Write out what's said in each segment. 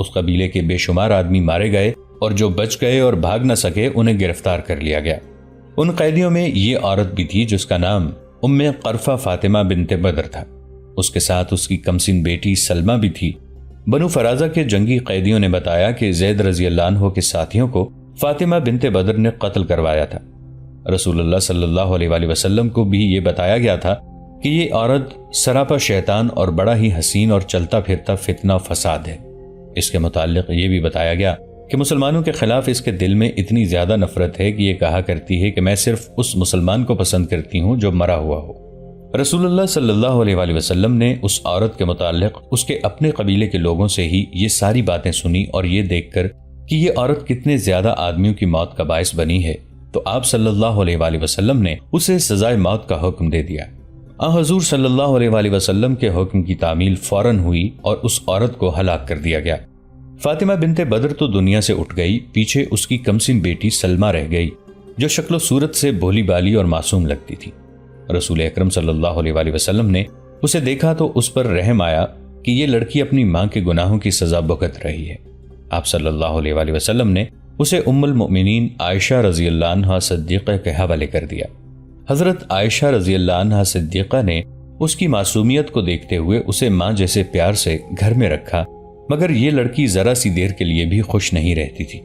اس قبیلے کے بے شمار آدمی مارے گئے اور جو بچ گئے اور بھاگ نہ سکے انہیں گرفتار کر لیا گیا۔ ان قیدیوں میں یہ عورت بھی تھی جس کا نام ام قرفہ فاطمہ بنت بدر تھا۔ اس کے ساتھ اس کی کمسن بیٹی سلمہ بھی تھی۔ بنو فرازہ کے جنگی قیدیوں نے بتایا کہ زید رضی اللہ عنہ کے ساتھیوں کو فاطمہ بنت بدر نے قتل کروایا تھا۔ رسول اللہ صلی اللہ علیہ وآلہ وسلم کو بھی یہ بتایا گیا تھا کہ یہ عورت سراپا شیطان اور بڑا ہی حسین اور چلتا پھرتا فتنہ و فساد ہے۔ اس کے متعلق یہ بھی بتایا گیا کہ مسلمانوں کے خلاف اس کے دل میں اتنی زیادہ نفرت ہے کہ یہ کہا کرتی ہے کہ میں صرف اس مسلمان کو پسند کرتی ہوں جو مرا ہوا ہو۔ رسول اللہ صلی اللہ علیہ وآلہ وسلم نے اس عورت کے متعلق اس کے اپنے قبیلے کے لوگوں سے ہی یہ ساری باتیں سنی، اور یہ دیکھ کر کہ یہ عورت کتنے زیادہ آدمیوں کی موت کا باعث بنی ہے تو آپ صلی اللہ علیہ وآلہ وسلم نے اسے سزائے موت کا حکم دے دیا۔ حضور صلی اللہ علیہ وآلہ وسلم کے حکم کی تعمیل فوراً ہوئی اور اس عورت کو ہلاک کر دیا گیا۔ فاطمہ بنت بدر تو دنیا سے اٹھ گئی، پیچھے اس کی کمسن بیٹی سلمہ رہ گئی جو شکل و صورت سے بھولی بالی اور معصوم لگتی تھی۔ رسول اکرم صلی اللہ علیہ وآلہ وسلم نے اسے دیکھا تو اس پر رحم آیا کہ یہ لڑکی اپنی ماں کے گناہوں کی سزا بھگت رہی ہے۔ آپ صلی اللہ علیہ وآلہ وسلم نے اسے ام المؤمنین عائشہ رضی اللہ عنہا صدیقہ کے حوالے کر دیا۔ حضرت عائشہ رضی اللہ عنہا صدیقہ نے اس کی معصومیت کو دیکھتے ہوئے اسے ماں جیسے پیار سے گھر میں رکھا، مگر یہ لڑکی ذرا سی دیر کے لیے بھی خوش نہیں رہتی تھی۔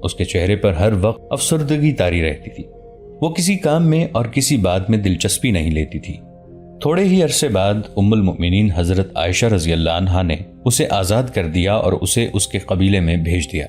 اس کے چہرے پر ہر وقت افسردگی طاری رہتی تھی۔ وہ کسی کام میں اور کسی بات میں دلچسپی نہیں لیتی تھی۔ تھوڑے ہی عرصے بعد ام المؤمنین حضرت عائشہ رضی اللہ عنہا نے اسے آزاد کر دیا اور اسے اس کے قبیلے میں بھیج دیا۔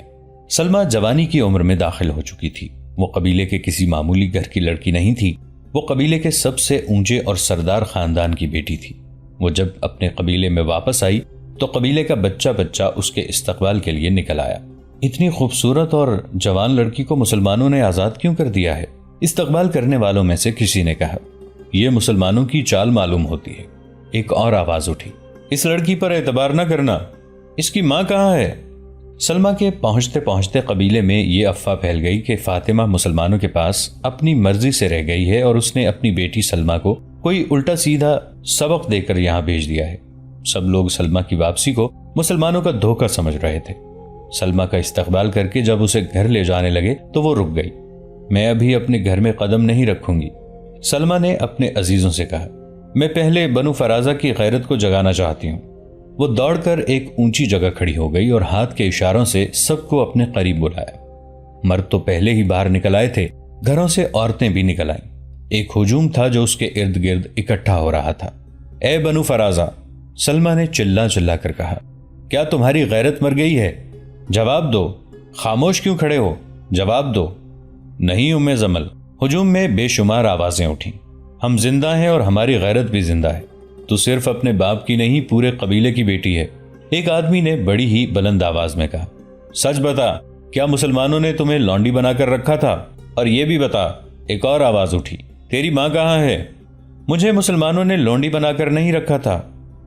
سلمہ جوانی کی عمر میں داخل ہو چکی تھی۔ وہ قبیلے کے کسی معمولی گھر کی لڑکی نہیں تھی، وہ قبیلے کے سب سے اونچے اور سردار خاندان کی بیٹی تھی۔ وہ جب اپنے قبیلے میں واپس آئی تو قبیلے کا بچہ بچہ اس کے استقبال کے لیے نکل آیا۔ اتنی خوبصورت اور جوان لڑکی کو مسلمانوں نے آزاد کیوں کر دیا ہے؟ استقبال کرنے والوں میں سے کسی نے کہا۔ یہ مسلمانوں کی چال معلوم ہوتی ہے۔ ایک اور آواز اٹھی، اس لڑکی پر اعتبار نہ کرنا، اس کی ماں کہاں ہے؟ سلمہ کے پہنچتے پہنچتے قبیلے میں یہ افواہ پھیل گئی کہ فاطمہ مسلمانوں کے پاس اپنی مرضی سے رہ گئی ہے اور اس نے اپنی بیٹی سلمہ کو کوئی الٹا سیدھا سبق دے کر یہاں بھیج دیا ہے۔ سب لوگ سلمہ کی واپسی کو مسلمانوں کا دھوکہ سمجھ رہے تھے۔ سلمہ کا استقبال کر کے جب اسے گھر لے جانے لگے تو وہ رک گئی۔ میں ابھی اپنے گھر میں قدم نہیں رکھوں گی، سلمہ نے اپنے عزیزوں سے کہا۔ میں پہلے بنو فرازہ کی غیرت کو جگانا چاہتی ہوں۔ وہ دوڑ کر ایک اونچی جگہ کھڑی ہو گئی اور ہاتھ کے اشاروں سے سب کو اپنے قریب بلایا۔ مرد تو پہلے ہی باہر نکل آئے تھے، گھروں سے عورتیں بھی نکل آئیں۔ ایک ہجوم تھا جو اس کے ارد گرد اکٹھا ہو رہا تھا۔ اے بنو فرازہ، سلمہ نے چلا چلا کر کہا، کیا تمہاری غیرت مر گئی ہے؟ جواب دو، خاموش کیوں کھڑے ہو؟ جواب دو۔ نہیں ام زمل، ہجوم میں بے شمار آوازیں اٹھیں۔ ہم زندہ ہیں اور ہماری غیرت بھی زندہ ہے۔ تو صرف اپنے باپ کی نہیں پورے قبیلے کی بیٹی ہے۔ ایک آدمی نے بڑی ہی بلند آواز میں کہا، سچ بتا، کیا مسلمانوں نے تمہیں لونڈی بنا کر رکھا تھا؟ اور یہ بھی بتا، ایک اور آواز اٹھی، تیری ماں کہاں ہے؟ مجھے مسلمانوں نے لونڈی بنا کر نہیں رکھا تھا،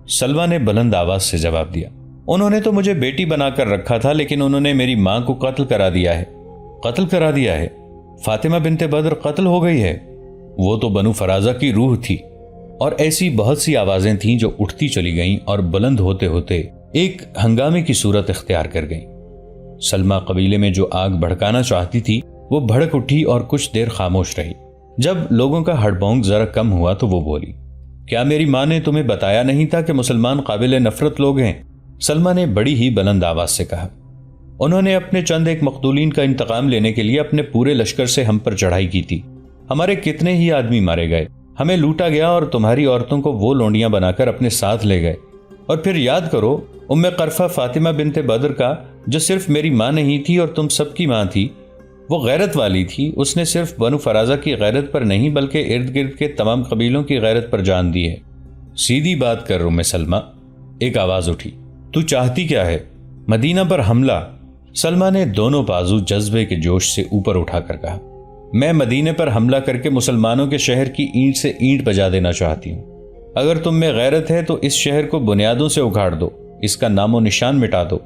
سلمہ نے بلند آواز سے جواب دیا۔ انہوں نے تو مجھے بیٹی بنا کر رکھا تھا، لیکن انہوں نے میری ماں کو قتل کرا دیا ہے۔ قتل کرا دیا ہے؟ فاطمہ بنت بدر قتل ہو گئی ہے؟ وہ تو بنو فرازہ کی روح تھی۔ اور ایسی بہت سی آوازیں تھیں جو اٹھتی چلی گئیں اور بلند ہوتے ہوتے ایک ہنگامے کی صورت اختیار کر گئیں۔ سلمہ قبیلے میں جو آگ بھڑکانا چاہتی تھی وہ بھڑک اٹھی اور کچھ دیر خاموش رہی۔ جب لوگوں کا ہڑبونک ذرا کم ہوا تو وہ بولی، کیا میری ماں نے تمہیں بتایا نہیں تھا کہ مسلمان قابل نفرت لوگ ہیں؟ سلمہ نے بڑی ہی بلند آواز سے کہا، انہوں نے اپنے چند ایک مقتولین کا انتقام لینے کے لیے اپنے پورے لشکر سے ہم پر چڑھائی کی تھی۔ ہمارے کتنے ہی آدمی مارے گئے، ہمیں لوٹا گیا اور تمہاری عورتوں کو وہ لونڈیاں بنا کر اپنے ساتھ لے گئے۔ اور پھر یاد کرو ام قرفہ فاطمہ بنت بدر کا، جو صرف میری ماں نہیں تھی اور تم سب کی ماں تھی، وہ غیرت والی تھی۔ اس نے صرف بنو فرازہ کی غیرت پر نہیں بلکہ ارد گرد کے تمام قبیلوں کی غیرت پر جان دی ہے۔ سیدھی بات کر ام سلمہ، ایک آواز اٹھی، تو چاہتی کیا ہے؟ مدینہ پر حملہ؟ سلمہ نے دونوں بازو جذبے کے جوش سے اوپر اٹھا کر کہا، میں مدینے پر حملہ کر کے مسلمانوں کے شہر کی اینٹ سے اینٹ بجا دینا چاہتی ہوں۔ اگر تم میں غیرت ہے تو اس شہر کو بنیادوں سے اکھاڑ دو، اس کا نام و نشان مٹا دو۔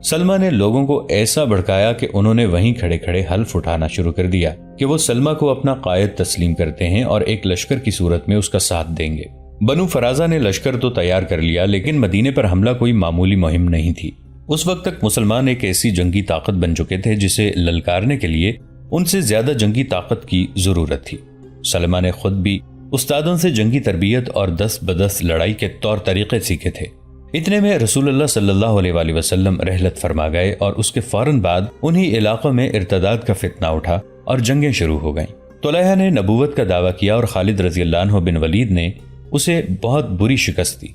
سلمہ نے لوگوں کو ایسا بھڑکایا کہ انہوں نے وہیں کھڑے کھڑے حلف اٹھانا شروع کر دیا کہ وہ سلمہ کو اپنا قائد تسلیم کرتے ہیں اور ایک لشکر کی صورت میں اس کا ساتھ دیں گے۔ بنو فرازہ نے لشکر تو تیار کر لیا، لیکن مدینے پر حملہ کوئی معمولی مہم نہیں تھی۔ اس وقت تک مسلمان ایک ایسی جنگی طاقت بن چکے تھے جسے للکارنے کے لیے ان سے زیادہ جنگی طاقت کی ضرورت تھی۔ سلمہ نے خود بھی استادوں سے جنگی تربیت اور دست بدست لڑائی کے طور طریقے سیکھے تھے۔ اتنے میں رسول اللہ صلی اللہ علیہ وآلہ وسلم رحلت فرما گئے اور اس کے فوراً بعد انہی علاقوں میں ارتداد کا فتنہ اٹھا اور جنگیں شروع ہو گئیں۔ طلحہ نے نبوت کا دعویٰ کیا اور خالد رضی اللہ عنہ بن ولید نے اسے بہت بری شکست دی۔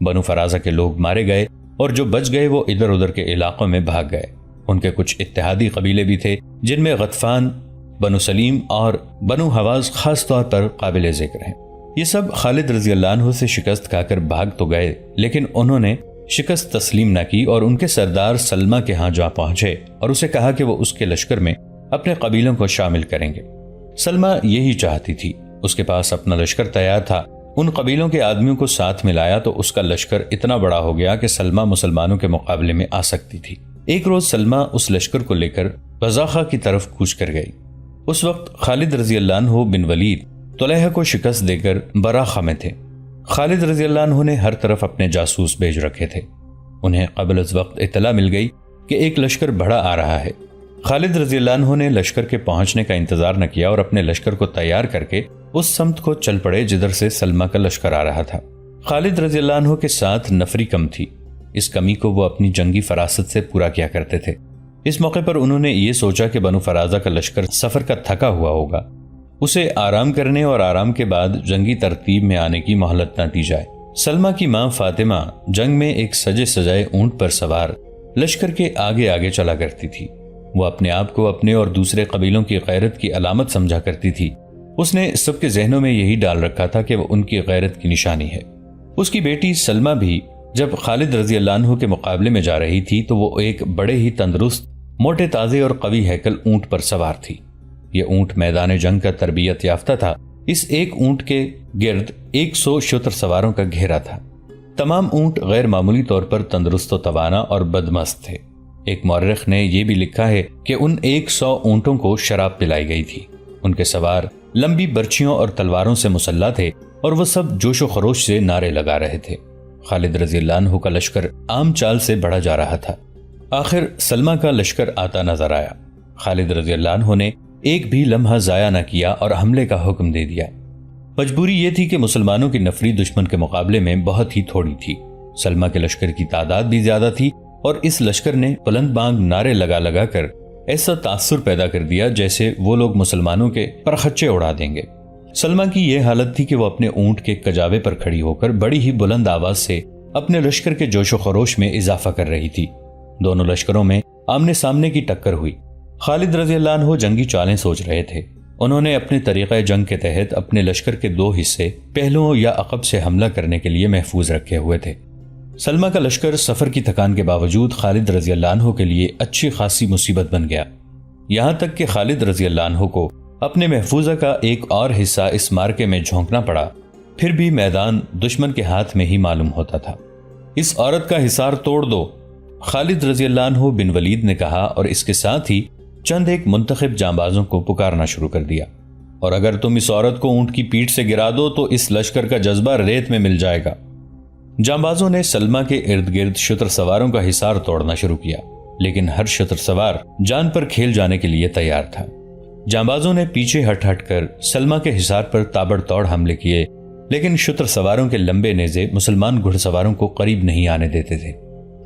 بنو فرازہ کے لوگ مارے گئے اور جو بچ گئے وہ ادھر ادھر کے علاقوں میں بھاگ گئے۔ ان کے کچھ اتحادی قبیلے بھی تھے جن میں غطفان، بنو سلیم اور بنو حواز خاص طور پر قابل ذکر ہیں۔ یہ سب خالد رضی اللہ عنہ سے شکست کھا کر بھاگ تو گئے، لیکن انہوں نے شکست تسلیم نہ کی اور ان کے سردار سلمہ کے ہاں جا پہنچے اور اسے کہا کہ وہ اس کے لشکر میں اپنے قبیلوں کو شامل کریں گے۔ سلمہ یہی چاہتی تھی، اس کے پاس اپنا لشکر تیار تھا۔ ان قبیلوں کے آدمیوں کو ساتھ ملایا تو اس کا لشکر اتنا بڑا ہو گیا کہ سلمہ مسلمانوں کے مقابلے میں آ سکتی تھی۔ ایک روز سلمہ اس لشکر کو لے کر بزاخہ کی طرف کوچ کر گئی۔ اس وقت خالد رضی اللہ عنہ بن ولید طلحہ کو شکست دے کر براخہ میں تھے۔ خالد رضی اللہ عنہ نے ہر طرف اپنے جاسوس بھیج رکھے تھے۔ انہیں قبل از وقت اطلاع مل گئی کہ ایک لشکر بڑا آ رہا ہے۔ خالد رضی اللہ عنہ نے لشکر کے پہنچنے کا انتظار نہ کیا اور اپنے لشکر کو تیار کر کے اس سمت کو چل پڑے جدھر سے سلمہ کا لشکر آ رہا تھا۔ خالد رضی اللہ عنہ کے ساتھ نفری کم تھی، اس کمی کو وہ اپنی جنگی فراست سے پورا کیا کرتے تھے۔ اس موقع پر انہوں نے یہ سوچا کہ بنو فرازہ کا لشکر سفر کا تھکا ہوا ہوگا، اسے آرام کرنے اور آرام کے بعد جنگی ترتیب میں آنے کی مہلت نہ دی جائے۔ سلمہ کی ماں فاطمہ جنگ میں ایک سجے سجائے اونٹ پر سوار لشکر کے آگے آگے چلا کرتی تھی۔ وہ اپنے آپ کو اپنے اور دوسرے قبیلوں کی غیرت کی علامت سمجھا کرتی تھی۔ اس نے سب کے ذہنوں میں یہی ڈال رکھا تھا کہ وہ ان کی غیرت کی نشانی ہے۔ اس کی بیٹی سلمہ بھی جب خالد رضی اللہ عنہ کے مقابلے میں جا رہی تھی تو وہ ایک بڑے ہی تندرست، موٹے تازے اور قوی ہیکل اونٹ پر سوار تھی۔ یہ اونٹ میدان جنگ کا تربیت یافتہ تھا۔ اس ایک اونٹ کے گرد 100 شتر سواروں کا گھیرا تھا۔ تمام اونٹ غیر معمولی طور پر تندرست و توانا اور بدمست تھے۔ ایک مورخ نے یہ بھی لکھا ہے کہ ان 100 اونٹوں کو شراب پلائی گئی تھی۔ ان کے سوار لمبی برچیوں اور تلواروں سے مسلح تھے اور وہ سب جوش و خروش سے نعرے لگا رہے تھے۔ خالد رضی اللہ عنہ کا لشکر عام چال سے بڑھا جا رہا تھا۔ آخر سلمہ کا لشکر آتا نظر آیا۔ خالد رضی اللہ عنہ نے ایک بھی لمحہ ضائع نہ کیا اور حملے کا حکم دے دیا۔ مجبوری یہ تھی کہ مسلمانوں کی نفری دشمن کے مقابلے میں بہت ہی تھوڑی تھی۔ سلمہ کے لشکر کی تعداد بھی زیادہ تھی اور اس لشکر نے بلند بانگ نعرے لگا لگا کر ایسا تاثر پیدا کر دیا جیسے وہ لوگ مسلمانوں کے پرخچے اڑا دیں گے۔ سلمہ کی یہ حالت تھی کہ وہ اپنے اونٹ کے کجاوے پر کھڑی ہو کر بڑی ہی بلند آواز سے اپنے لشکر کے جوش و خروش میں اضافہ کر رہی تھی۔ دونوں لشکروں میں آمنے سامنے کی ٹکر ہوئی۔ خالد رضی اللہ عنہ جنگی چالیں سوچ رہے تھے۔ انہوں نے اپنے طریقہ جنگ کے تحت اپنے لشکر کے 2 حصے پہلوؤں یا عقب سے حملہ کرنے کے لیے محفوظ رکھے ہوئے تھے۔ سلمہ کا لشکر سفر کی تھکان کے باوجود خالد رضی اللہ عنہ کے لیے اچھی خاصی مصیبت بن گیا، یہاں تک کہ خالد رضی اللہ عنہ کو اپنے محفوظہ کا ایک اور حصہ اس مارکے میں جھونکنا پڑا، پھر بھی میدان دشمن کے ہاتھ میں ہی معلوم ہوتا تھا۔ اس عورت کا حصار توڑ دو، خالد رضی اللہ عنہ بن ولید نے کہا اور اس کے ساتھ ہی چند ایک منتخب جانبازوں کو پکارنا شروع کر دیا، اور اگر تم اس عورت کو اونٹ کی پیٹھ سے گرا دو تو اس لشکر کا جذبہ ریت میں مل جائے گا۔ جانبازوں نے سلمہ کے ارد گرد شتر سواروں کا حصار توڑنا شروع کیا، لیکن ہر شتر سوار جان پر کھیل جانے کے لیے تیار تھا۔ جانبازوں نے پیچھے ہٹ ہٹ کر سلمہ کے حصار پر تابڑ توڑ حملے کیے، لیکن شتر سواروں کے لمبے نیزے مسلمان گھڑ سواروں کو قریب نہیں آنے دیتے تھے۔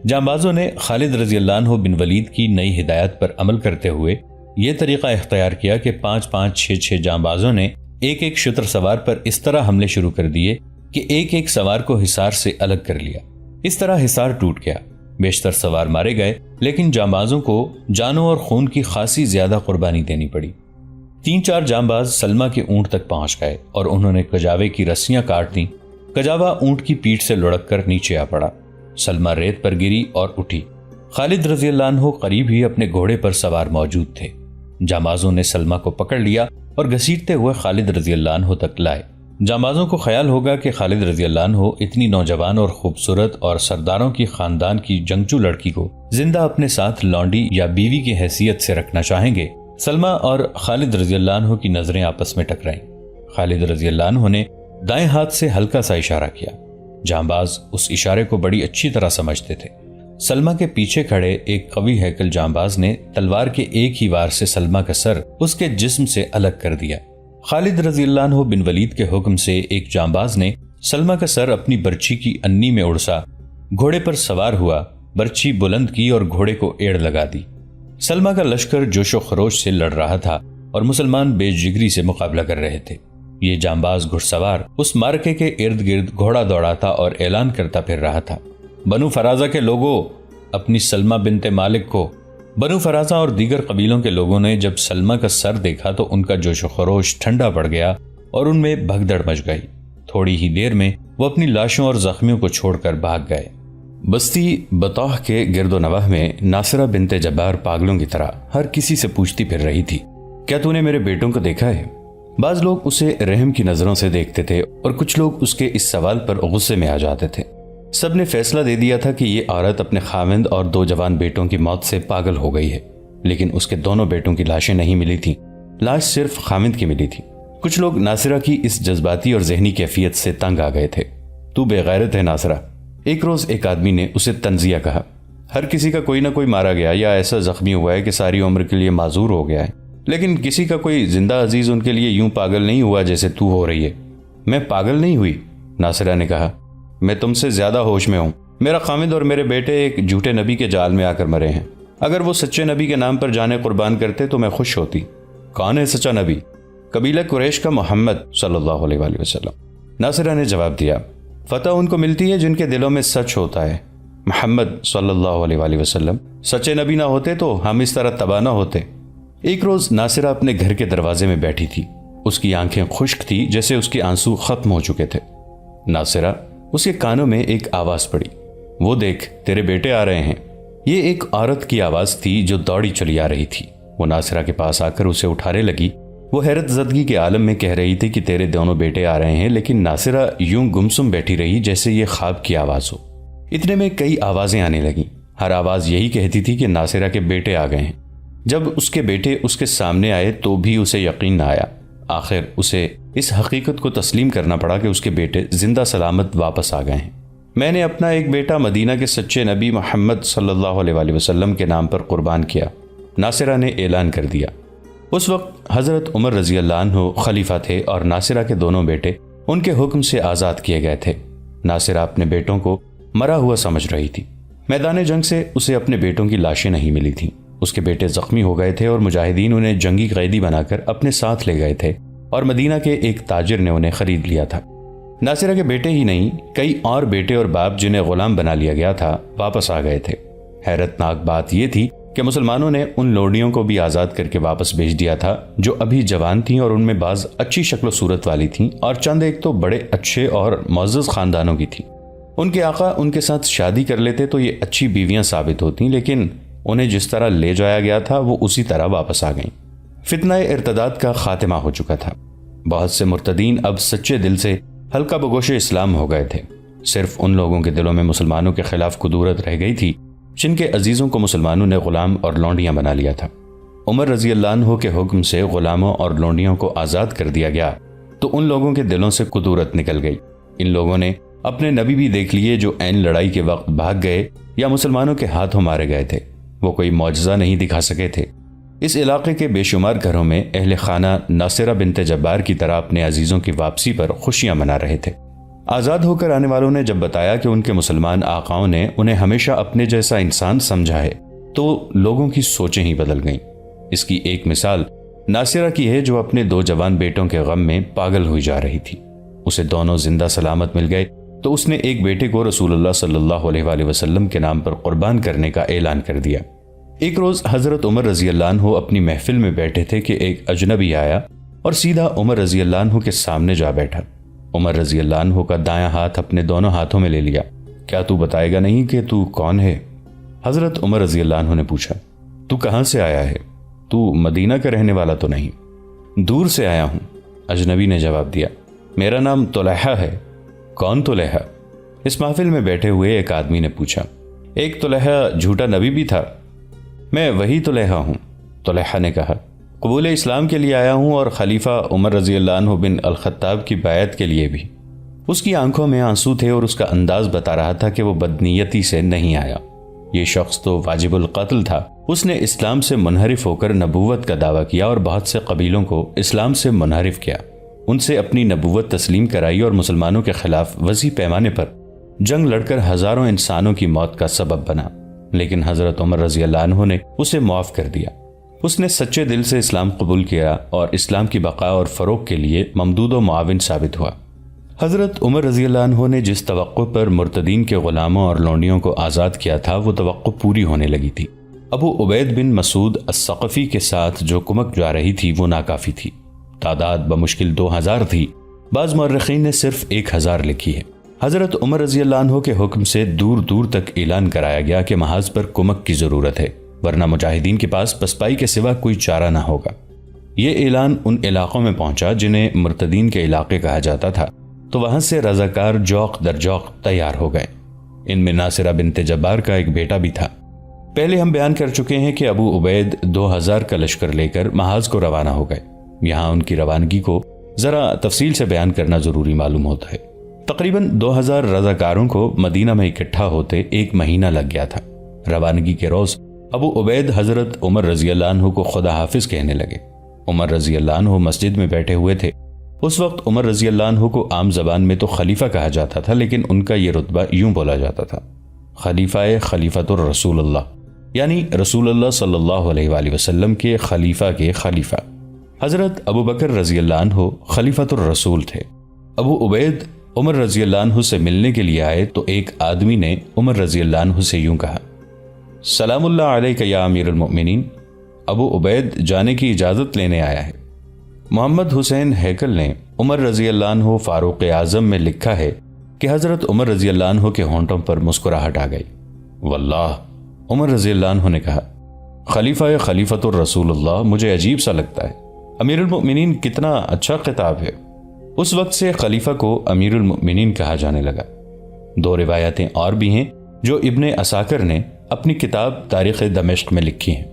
جانبازوں نے خالد رضی اللہ عنہ بن ولید کی نئی ہدایت پر عمل کرتے ہوئے یہ طریقہ اختیار کیا کہ 5-5 6-6 جانبازوں نے ایک ایک شتر سوار پر اس طرح حملے شروع کر دیے کہ ایک ایک سوار کو حصار سے الگ کر لیا۔ اس طرح حصار ٹوٹ گیا، بیشتر سوار مارے گئے، لیکن جانبازوں کو جانوں اور خون کی خاصی زیادہ قربانی دینی پڑی۔ 3-4 جانباز سلمہ کے اونٹ تک پہنچ گئے اور انہوں نے کجاوے کی رسیاں کاٹ دیں۔ کجاوا اونٹ کی پیٹھ سے لڑک کر نیچے آ پڑا۔ سلمہ ریت پر گری اور اٹھی۔ خالد رضی اللہ عنہ قریب ہی اپنے گھوڑے پر سوار موجود تھے۔ جانبازوں نے سلمہ کو پکڑ لیا اور گھسیٹتے ہوئے خالد رضی اللہ عنہ تک لائے۔ جانبازوں کو خیال ہوگا کہ خالد رضی اللہ عنہ اتنی نوجوان اور خوبصورت اور سرداروں کی خاندان کی جنگجو لڑکی کو زندہ اپنے ساتھ لونڈی یا بیوی کی حیثیت سے رکھنا چاہیں گے۔ سلمہ اور خالد رضی اللہ عنہ کی نظریں آپس میں ٹکرائیں۔ خالد رضی اللہ عنہ نے دائیں ہاتھ سے ہلکا سا اشارہ کیا۔ جانباز اس اشارے کو بڑی اچھی طرح سمجھتے تھے۔ سلمہ کے پیچھے کھڑے ایک قوی ہیکل جانباز نے تلوار کے ایک ہی وار سے سلمہ کا سر اس کے جسم سے الگ کر دیا۔ خالد رضی اللہ عنہ بن ولید کے حکم سے ایک جانباز نے سلمہ کا سر اپنی برچھی کی انی میں اڑسا، گھوڑے پر سوار ہوا، برچھی بلند کی اور گھوڑے کو ایڑ لگا دی۔ سلمہ کا لشکر جوش و خروش سے لڑ رہا تھا اور مسلمان بے جگری سے مقابلہ کر رہے تھے۔ یہ جانباز گھڑ سوار اس مارکے کے ارد گرد گھوڑا دوڑاتا اور اعلان کرتا پھر رہا تھا، بنو فرازہ کے لوگوں، اپنی سلمہ بنت مالک کو۔ بنو فرازہ اور دیگر قبیلوں کے لوگوں نے جب سلمہ کا سر دیکھا تو ان کا جوش و خروش ٹھنڈا پڑ گیا اور ان میں بھگدڑ مچ گئی۔ تھوڑی ہی دیر میں وہ اپنی لاشوں اور زخمیوں کو چھوڑ کر بھاگ گئے۔ بستی بطوح کے گرد و نواح میں ناصرہ بنت جبار پاگلوں کی طرح ہر کسی سے پوچھتی پھر رہی تھی، کیا تو نے میرے بیٹوں کو دیکھا ہے؟ بعض لوگ اسے رحم کی نظروں سے دیکھتے تھے اور کچھ لوگ اس کے اس سوال پر غصے میں آ جاتے تھے۔ سب نے فیصلہ دے دیا تھا کہ یہ عورت اپنے خاوند اور 2 جوان بیٹوں کی موت سے پاگل ہو گئی ہے، لیکن اس کے دونوں بیٹوں کی لاشیں نہیں ملی تھیں، لاش صرف خاوند کی ملی تھی۔ کچھ لوگ ناصرہ کی اس جذباتی اور ذہنی کیفیت سے تنگ آ گئے تھے۔ تو بے غیرت ہے ناصرہ، ایک روز ایک آدمی نے اسے تنزیہ کہا۔ ہر کسی کا کوئی نہ کوئی مارا گیا یا ایسا زخمی ہوا ہے کہ ساری عمر کے لیے معذور ہو گیا ہے، لیکن کسی کا کوئی زندہ عزیز ان کے لیے یوں پاگل نہیں ہوا جیسے تو ہو رہی ہے۔ میں پاگل نہیں ہوئی، ناصرہ نے کہا، میں تم سے زیادہ ہوش میں ہوں۔ میرا خامد اور میرے بیٹے ایک جھوٹے نبی کے جال میں آ کر مرے ہیں۔ اگر وہ سچے نبی کے نام پر جانیں قربان کرتے تو میں خوش ہوتی۔ کون ہے سچا نبی؟ قبیلہ قریش کا محمد صلی اللہ علیہ وآلہ وسلم۔ ناصرہ نے جواب دیا، فتح ان کو ملتی ہے جن کے دلوں میں سچ ہوتا ہے۔ محمد صلی اللہ علیہ وآلہ وسلم سچے نبی نہ ہوتے تو ہم اس طرح تباہ نہ ہوتے۔ ایک روز ناصرہ اپنے گھر کے دروازے میں بیٹھی تھی۔ اس کی آنکھیں خشک تھی جیسے اس کے آنسو ختم ہو چکے تھے۔ ناصرہ، اس کے کانوں میں ایک آواز پڑی، وہ دیکھ تیرے بیٹے آ رہے ہیں۔ یہ ایک عورت کی آواز تھی جو دوڑی چلی آ رہی تھی۔ وہ ناصرہ کے پاس آ کر اسے اٹھانے لگی۔ وہ حیرت زدگی کے عالم میں کہہ رہی تھی کہ تیرے دونوں بیٹے آ رہے ہیں، لیکن ناصرہ یوں گمسم بیٹھی رہی جیسے یہ خواب کی آواز ہو۔ اتنے میں کئی آوازیں آنے لگیں۔ ہر آواز یہی کہتی تھی کہ ناصرہ کے بیٹے آ گئے ہیں۔ جب اس کے بیٹے اس کے سامنے آئے تو بھی اسے یقین نہ آیا۔ آخر اسے اس حقیقت کو تسلیم کرنا پڑا کہ اس کے بیٹے زندہ سلامت واپس آ گئے ہیں۔ میں نے اپنا ایک بیٹا مدینہ کے سچے نبی محمد صلی اللہ علیہ وآلہ وسلم کے نام پر قربان کیا، ناصرہ نے اعلان کر دیا۔ اس وقت حضرت عمر رضی اللہ عنہ خلیفہ تھے اور ناصرہ کے دونوں بیٹے ان کے حکم سے آزاد کیے گئے تھے۔ ناصرہ اپنے بیٹوں کو مرا ہوا سمجھ رہی تھی۔ میدان جنگ سے اسے اپنے بیٹوں کی لاشیں نہیں ملی تھیں۔ اس کے بیٹے زخمی ہو گئے تھے اور مجاہدین انہیں جنگی قیدی بنا کر اپنے ساتھ لے گئے تھے اور مدینہ کے ایک تاجر نے انہیں خرید لیا تھا۔ ناصرہ کے بیٹے ہی نہیں، کئی اور بیٹے اور باپ جنہیں غلام بنا لیا گیا تھا واپس آ گئے تھے۔ حیرت ناک بات یہ تھی کہ مسلمانوں نے ان لوڈیوں کو بھی آزاد کر کے واپس بھیج دیا تھا جو ابھی جوان تھیں اور ان میں بعض اچھی شکل و صورت والی تھیں اور چند ایک تو بڑے اچھے اور معزز خاندانوں کی تھیں۔ ان کے آقا ان کے ساتھ شادی کر لیتے تو یہ اچھی بیویاں ثابت ہوتیں، لیکن انہیں جس طرح لے جایا گیا تھا وہ اسی طرح واپس آ گئیں۔ فتنہ ارتداد کا خاتمہ ہو چکا تھا۔ بہت سے مرتدین اب سچے دل سے ہلکا بگوش اسلام ہو گئے تھے۔ صرف ان لوگوں کے دلوں میں مسلمانوں کے خلاف قدورت رہ گئی تھی جن کے عزیزوں کو مسلمانوں نے غلام اور لونڈیاں بنا لیا تھا۔ عمر رضی اللہ عنہ کے حکم سے غلاموں اور لونڈیوں کو آزاد کر دیا گیا تو ان لوگوں کے دلوں سے قدورت نکل گئی۔ ان لوگوں نے اپنے نبی بھی دیکھ لیے جو عین لڑائی کے وقت بھاگ گئے یا مسلمانوں کے ہاتھوں مارے گئے تھے۔ وہ کوئی معجزہ نہیں دکھا سکے تھے۔ اس علاقے کے بے شمار گھروں میں اہل خانہ ناصرہ بنت جبار کی طرح اپنے عزیزوں کی واپسی پر خوشیاں منا رہے تھے۔ آزاد ہو کر آنے والوں نے جب بتایا کہ ان کے مسلمان آقاؤں نے انہیں ہمیشہ اپنے جیسا انسان سمجھا ہے تو لوگوں کی سوچیں ہی بدل گئیں۔ اس کی ایک مثال ناصرہ کی ہے جو اپنے 2 جوان بیٹوں کے غم میں پاگل ہوئی جا رہی تھی۔ اسے دونوں زندہ سلامت مل گئے تو اس نے ایک بیٹے کو رسول اللہ صلی اللہ علیہ وآلہ وسلم کے نام پر قربان کرنے کا اعلان کر دیا۔ ایک روز حضرت عمر رضی اللہ عنہ اپنی محفل میں بیٹھے تھے کہ ایک اجنبی آیا اور سیدھا عمر رضی اللہ عنہ کے سامنے جا بیٹھا۔ عمر رضی اللہ عنہ کا دایاں ہاتھ اپنے دونوں ہاتھوں میں لے لیا۔ کیا تو بتائے گا نہیں کہ تو کون ہے؟ حضرت عمر رضی اللہ عنہ نے پوچھا۔ تو کہاں سے آیا ہے؟ تو مدینہ کا رہنے والا تو نہیں؟ دور سے آیا ہوں، اجنبی نے جواب دیا۔ میرا نام طلحہ ہے۔ کون طلحہ؟ اس محفل میں بیٹھے ہوئے ایک آدمی نے پوچھا۔ ایک طلحہ جھوٹا نبی بھی تھا۔ میں وہی طلحہ ہوں، طلحہ نے کہا۔ قبول اسلام کے لیے آیا ہوں اور خلیفہ عمر رضی اللہ عنہ بن الخطاب کی بیعت کے لیے بھی۔ اس کی آنکھوں میں آنسو تھے اور اس کا انداز بتا رہا تھا کہ وہ بدنیتی سے نہیں آیا۔ یہ شخص تو واجب القتل تھا۔ اس نے اسلام سے منحرف ہو کر نبوت کا دعویٰ کیا اور بہت سے قبیلوں کو اسلام سے منحرف کیا، ان سے اپنی نبوت تسلیم کرائی اور مسلمانوں کے خلاف وسیع پیمانے پر جنگ لڑ کر ہزاروں انسانوں کی موت کا سبب بنا۔ لیکن حضرت عمر رضی اللہ عنہ نے اسے معاف کر دیا۔ اس نے سچے دل سے اسلام قبول کیا اور اسلام کی بقا اور فروغ کے لیے ممدود و معاون ثابت ہوا۔ حضرت عمر رضی اللہ عنہ نے جس توقع پر مرتدین کے غلاموں اور لونڈیوں کو آزاد کیا تھا وہ توقع پوری ہونے لگی تھی۔ ابو عبید بن مسعود الثقفی کے ساتھ جو کمک جا رہی تھی وہ ناکافی تھی۔ تعداد بمشکل 2000 تھی، بعض مورخین نے صرف 1000 لکھی ہے۔ حضرت عمر رضی اللہ عنہ کے حکم سے دور دور تک اعلان کرایا گیا کہ محاذ پر کمک کی ضرورت ہے، ورنہ مجاہدین کے پاس پسپائی کے سوا کوئی چارہ نہ ہوگا۔ یہ اعلان ان علاقوں میں پہنچا جنہیں مرتدین کے علاقے کہا جاتا تھا، تو وہاں سے رضاکار جوق در جوق تیار ہو گئے۔ ان میں ناصرہ بنت جبار کا ایک بیٹا بھی تھا۔ پہلے ہم بیان کر چکے ہیں کہ ابو عبید 2000 کا لشکر لے کر محاذ کو روانہ ہو گئے۔ یہاں ان کی روانگی کو ذرا تفصیل سے بیان کرنا ضروری معلوم ہوتا ہے۔ تقریباً 2000 رضاکاروں کو مدینہ میں اکٹھا ہوتے 1 مہینہ لگ گیا تھا۔ روانگی کے روز ابو عبید حضرت عمر رضی اللہ عنہ کو خدا حافظ کہنے لگے۔ عمر رضی اللہ عنہ مسجد میں بیٹھے ہوئے تھے۔ اس وقت عمر رضی اللہ عنہ کو عام زبان میں تو خلیفہ کہا جاتا تھا، لیکن ان کا یہ رتبہ یوں بولا جاتا تھا: خلیفۃ الرسول اللہ، یعنی رسول اللہ صلی اللہ علیہ وآلہ وسلم کے خلیفہ کے خلیفہ۔ حضرت ابو بکر رضی اللہ عنہ خلیفۃ الرسول تھے۔ ابو عبید عمر رضی اللہ عنہ سے ملنے کے لیے آئے تو ایک آدمی نے عمر رضی اللہ عنہ سے یوں کہا: سلام اللہ علیک یا امیر المؤمنین، ابو عبید جانے کی اجازت لینے آیا ہے۔ محمد حسین ہیکل نے عمر رضی اللہ عنہ فاروق اعظم میں لکھا ہے کہ حضرت عمر رضی اللہ عنہ کے ہونٹوں پر مسکراہٹ آ گئی۔ واللہ، عمر رضی اللہ عنہ نے کہا، خلیفۃ الرسول اللہ مجھے عجیب سا لگتا ہے۔ امیر المؤمنین کتنا اچھا خطاب ہے۔ اس وقت سے خلیفہ کو امیر المؤمنین کہا جانے لگا۔ 2 روایتیں اور بھی ہیں جو ابن عساکر نے اپنی کتاب تاریخ دمشق میں لکھی ہیں۔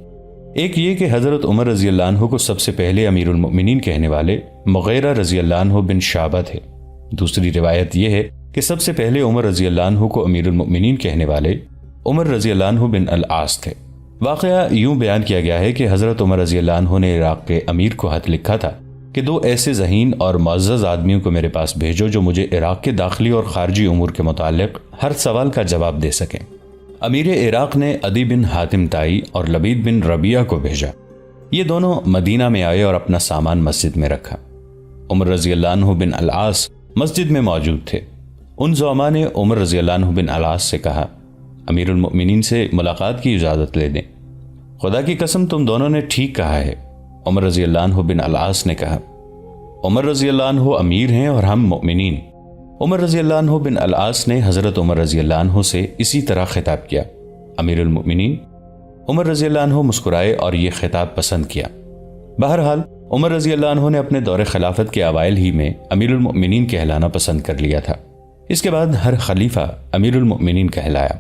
ایک یہ کہ حضرت عمر رضی اللہ عنہ کو سب سے پہلے امیر المؤمنین کہنے والے مغیرہ رضی اللہ عنہ بن شعبہ تھے۔ دوسری روایت یہ ہے کہ سب سے پہلے عمر رضی اللہ عنہ کو امیر المؤمنین کہنے والے عمر رضی اللہ عنہ بن العاص تھے۔ واقعہ یوں بیان کیا گیا ہے کہ حضرت عمر رضی اللہ عنہ نے عراق کے امیر کو خط لکھا تھا کہ 2 ایسے ذہین اور معزز آدمیوں کو میرے پاس بھیجو جو مجھے عراق کے داخلی اور خارجی امور کے متعلق ہر سوال کا جواب دے سکیں۔ امیر عراق نے عدی بن حاتم تائی اور لبید بن ربیعہ کو بھیجا۔ یہ دونوں مدینہ میں آئے اور اپنا سامان مسجد میں رکھا۔ عمر رضی اللہ عنہ بن العاص مسجد میں موجود تھے۔ ان زعماء نے عمر رضی اللہ عنہ بن العاص سے کہا، امیر المؤمنین سے ملاقات کی اجازت لے دیں۔ خدا کی قسم تم دونوں نے ٹھیک کہا ہے۔ عمر رضی اللہ عنہ بن العاص نے کہا، عمر رضی اللہ عنہ امیر ہیں اور ہم مؤمنین۔ عمر رضی اللہ عنہ بن العاص نے حضرت عمر رضی اللہ عنہ سے اسی طرح خطاب کیا، امیر المؤمنین۔ عمر رضی اللہ عنہ مسکرائے اور یہ خطاب پسند کیا۔ بہرحال عمر رضی اللہ عنہ نے اپنے دور خلافت کے اوائل ہی میں امیر المؤمنین کہلانا پسند کر لیا تھا۔ اس کے بعد ہر خلیفہ امیر المؤمنین کہلایا۔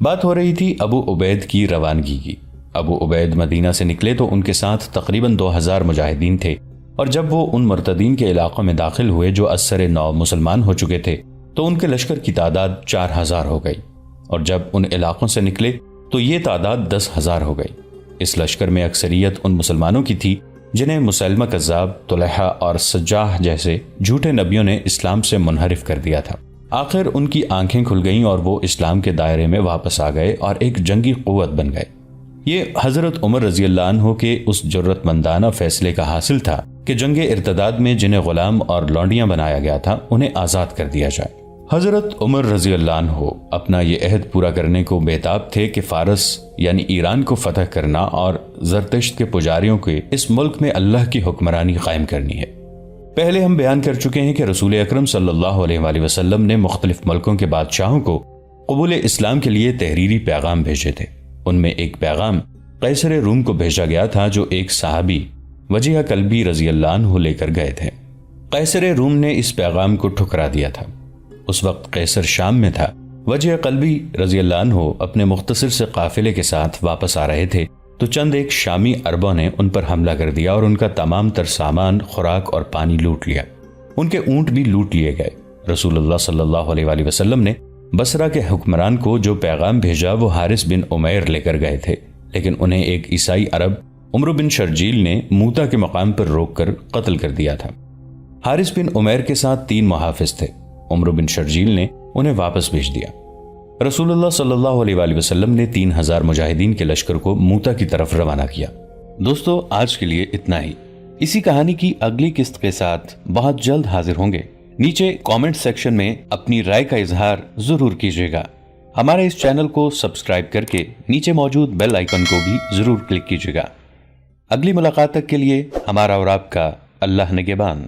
بات ہو رہی تھی ابو عبید کی روانگی کی۔ ابو عبید مدینہ سے نکلے تو ان کے ساتھ تقریباً 2000 مجاہدین تھے، اور جب وہ ان مرتدین کے علاقوں میں داخل ہوئے جو ازسر نو مسلمان ہو چکے تھے تو ان کے لشکر کی تعداد 4000 ہو گئی، اور جب ان علاقوں سے نکلے تو یہ تعداد 10,000 ہو گئی۔ اس لشکر میں اکثریت ان مسلمانوں کی تھی جنہیں مسلمہ کذاب، طلحہ اور سجاح جیسے جھوٹے نبیوں نے اسلام سے منحرف کر دیا تھا۔ آخر ان کی آنکھیں کھل گئیں اور وہ اسلام کے دائرے میں واپس آ گئے اور ایک جنگی قوت بن گئے۔ یہ حضرت عمر رضی اللہ عنہ کے اس جرت مندانہ فیصلے کا حاصل تھا کہ جنگ ارتداد میں جنہیں غلام اور لونڈیاں بنایا گیا تھا انہیں آزاد کر دیا جائے۔ حضرت عمر رضی اللہ عنہ اپنا یہ عہد پورا کرنے کو بےتاب تھے کہ فارس یعنی ایران کو فتح کرنا اور زرتشت کے پجاریوں کے اس ملک میں اللہ کی حکمرانی قائم کرنی ہے۔ پہلے ہم بیان کر چکے ہیں کہ رسول اکرم صلی اللہ علیہ وآلہ وسلم نے مختلف ملکوں کے بادشاہوں کو قبول اسلام کے لیے تحریری پیغام بھیجے تھے۔ ان میں ایک پیغام قیصر روم کو بھیجا گیا تھا جو ایک صحابی وجیہ کلبی رضی اللہ عنہ لے کر گئے تھے۔ قیصر روم نے اس پیغام کو ٹھکرا دیا تھا۔ اس وقت قیصر شام میں تھا۔ وجیہ کلبی رضی اللہ عنہ اپنے مختصر سے قافلے کے ساتھ واپس آ رہے تھے تو چند ایک شامی عربوں نے ان پر حملہ کر دیا اور ان کا تمام تر سامان، خوراک اور پانی لوٹ لیا۔ ان کے اونٹ بھی لوٹ لیے گئے۔ رسول اللہ صلی اللہ علیہ وآلہ وسلم نے بصرہ کے حکمران کو جو پیغام بھیجا وہ حارث بن عمیر لے کر گئے تھے، لیکن انہیں ایک عیسائی عرب عمرو بن شرجیل نے موتا کے مقام پر روک کر قتل کر دیا تھا۔ حارث بن عمیر کے ساتھ 3 محافظ تھے، عمرو بن شرجیل نے انہیں واپس بھیج دیا۔ رسول اللہ صلی اللہ علیہ وآلہ وسلم نے 3000 مجاہدین کے لشکر کو موتا کی طرف روانہ کیا۔ دوستو، آج کے لیے اتنا ہی۔ اسی کہانی کی اگلی قسط کے ساتھ بہت جلد حاضر ہوں گے۔ نیچے کامنٹ سیکشن میں اپنی رائے کا اظہار ضرور کیجیے گا۔ ہمارے اس چینل کو سبسکرائب کر کے نیچے موجود بیل آئیکن کو بھی ضرور کلک کیجیے گا۔ اگلی ملاقات تک کے لیے ہمارا اور آپ کا اللہ نگہبان۔